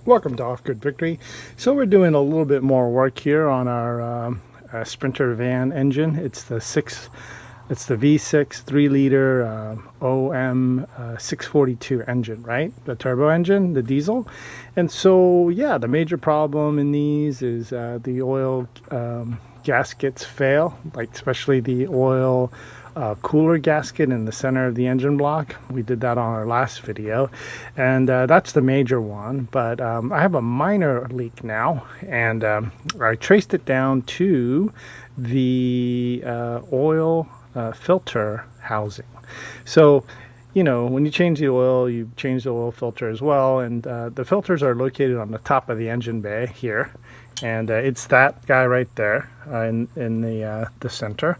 Welcome to Offgrid Victory. So we're doing a little bit more work here on our Sprinter van engine. It's the V6 3-liter OM 642 engine, right? The turbo engine, the diesel. And so yeah, the major problem in these is the oil gaskets fail, like especially the oil cooler gasket in the center of the engine block. We did that on our last video, and that's the major one. But I have a minor leak now, and I traced it down to the oil filter housing. So you know, when you change the oil, you change the oil filter as well, and the filters are located on the top of the engine bay here, and it's that guy right there in the center.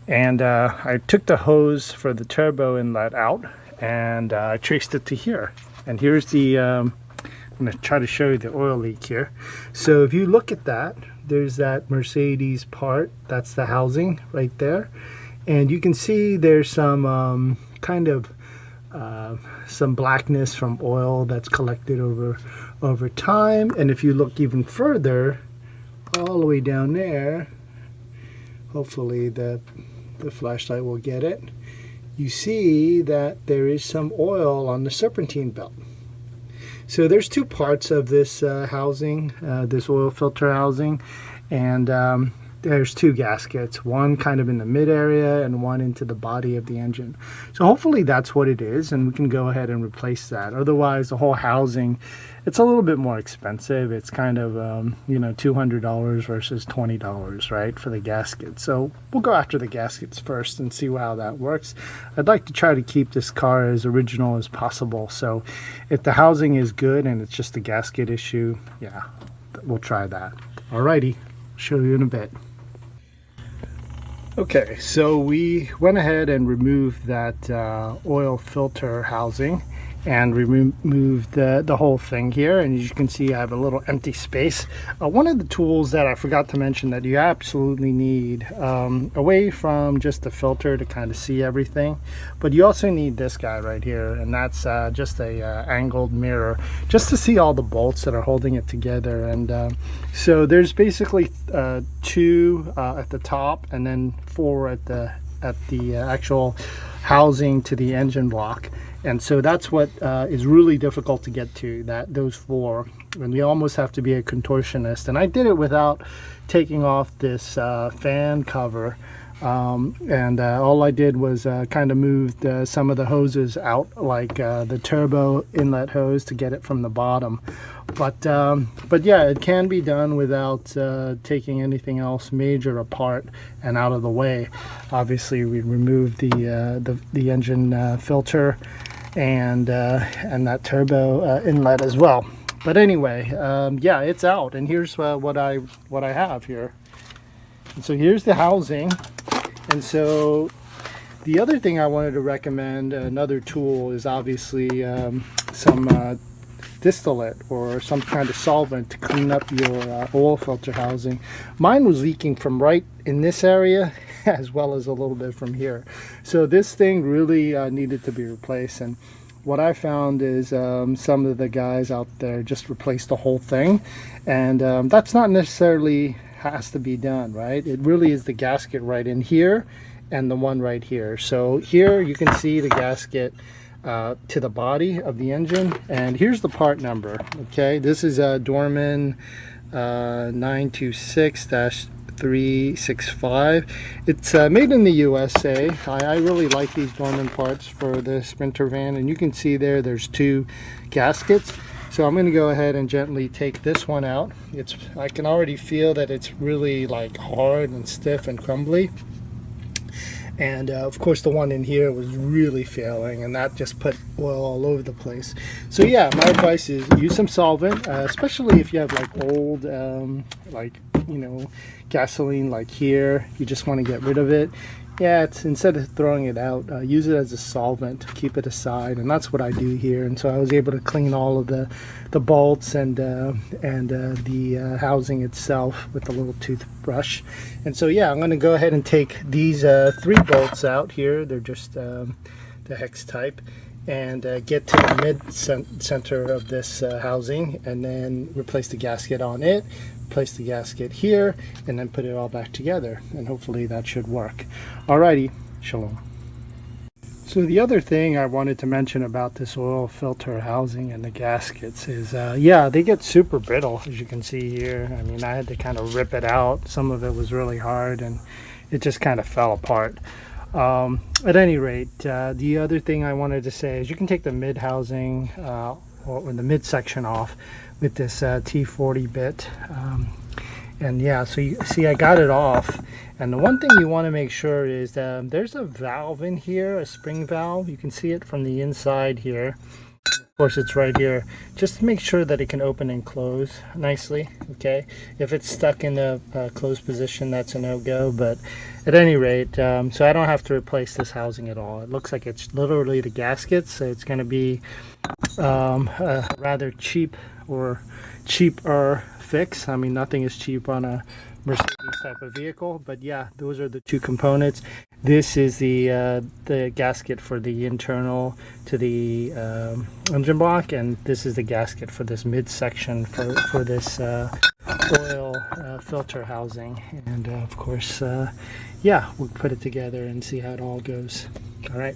And I took the hose for the turbo inlet out, and I traced it to here. And here's the I'm going to try to show you the oil leak here. So if you look at that, there's that Mercedes part. That's the housing right there, and you can see there's some kind of some blackness from oil that's collected over time. And if you look even further, all the way down there, hopefully the flashlight will get it, you see that there is some oil on the serpentine belt. So there's two parts of this housing, this oil filter housing, and there's two gaskets, one kind of in the mid area and one into the body of the engine. So hopefully that's what it is, and we can go ahead and replace that. Otherwise, the whole housing, it's a little bit more expensive. It's kind of you know, $200 versus $20, right, for the gasket. So we'll go after the gaskets first and see how that works. I'd like to try to keep this car as original as possible. So if the housing is good and it's just a gasket issue, yeah, we'll try that. Alrighty, show you in a bit. Okay, so we went ahead and removed that oil filter housing and removed the whole thing here, and as you can see I have a little empty space. One of the tools that I forgot to mention that you absolutely need, away from just the filter to kind of see everything, but you also need this guy right here, and that's just a angled mirror just to see all the bolts that are holding it together. And so there's basically two at the top and then four at the actual housing to the engine block. And so that's what is really difficult to get to, those four, and you almost have to be a contortionist. And I did it without taking off this fan cover, and all I did was kind of moved some of the hoses out, like the turbo inlet hose, to get it from the bottom. But yeah, it can be done without taking anything else major apart and out of the way. Obviously, we removed the engine filter and that turbo inlet as well. But anyway, yeah, it's out, and here's what I have here. And so here's the housing. And so the other thing I wanted to recommend, another tool, is obviously some distillate or some kind of solvent to clean up your oil filter housing. Mine was leaking from right in this area as well as a little bit from here. So this thing really needed to be replaced, and what I found is some of the guys out there just replaced the whole thing, and that's not necessarily has to be done, right? It really is the gasket right in here and the one right here. So here you can see the gasket to the body of the engine, and here's the part number. Okay, this is a Dorman 926-365. It's made in the USA. I really like these Dorman parts for the Sprinter van, and you can see there's two gaskets. So I'm going to go ahead and gently take this one out. I can already feel that it's really like hard and stiff and crumbly. And of course the one in here was really failing, and that just put oil all over the place. So yeah, my advice is use some solvent, especially if you have like old like, you know, gasoline like here. You just want to get rid of it. Yeah, instead of throwing it out, use it as a solvent, keep it aside, and that's what I do here. And so I was able to clean all of the bolts and the housing itself with a little toothbrush. And so yeah, I'm going to go ahead and take these three bolts out here. They're just the hex type, and get to the mid-center of this housing, and then replace the gasket on it, place the gasket here, and then put it all back together, and hopefully that should work. Alrighty, shalom. So the other thing I wanted to mention about this oil filter housing and the gaskets is, yeah, they get super brittle, as you can see here. I mean, I had to kind of rip it out. Some of it was really hard, and it just kind of fell apart. At any rate, the other thing I wanted to say is you can take the mid housing or the mid section off with this T40 bit. And yeah, so you see I got it off, and the one thing you want to make sure is that there's a valve in here, a spring valve. You can see it from the inside here. Of course, it's right here. Just to make sure that it can open and close nicely. Okay, if it's stuck in a closed position, that's a no-go. But at any rate, so I don't have to replace this housing at all. It looks like it's literally the gaskets, so it's going to be a rather cheap or cheaper fix. I mean, nothing is cheap on a Mercedes type of vehicle, but yeah, those are the two components. This is the gasket for the internal to the engine block, and this is the gasket for this midsection for this oil filter housing. And of course, yeah, we'll put it together and see how it all goes. All right.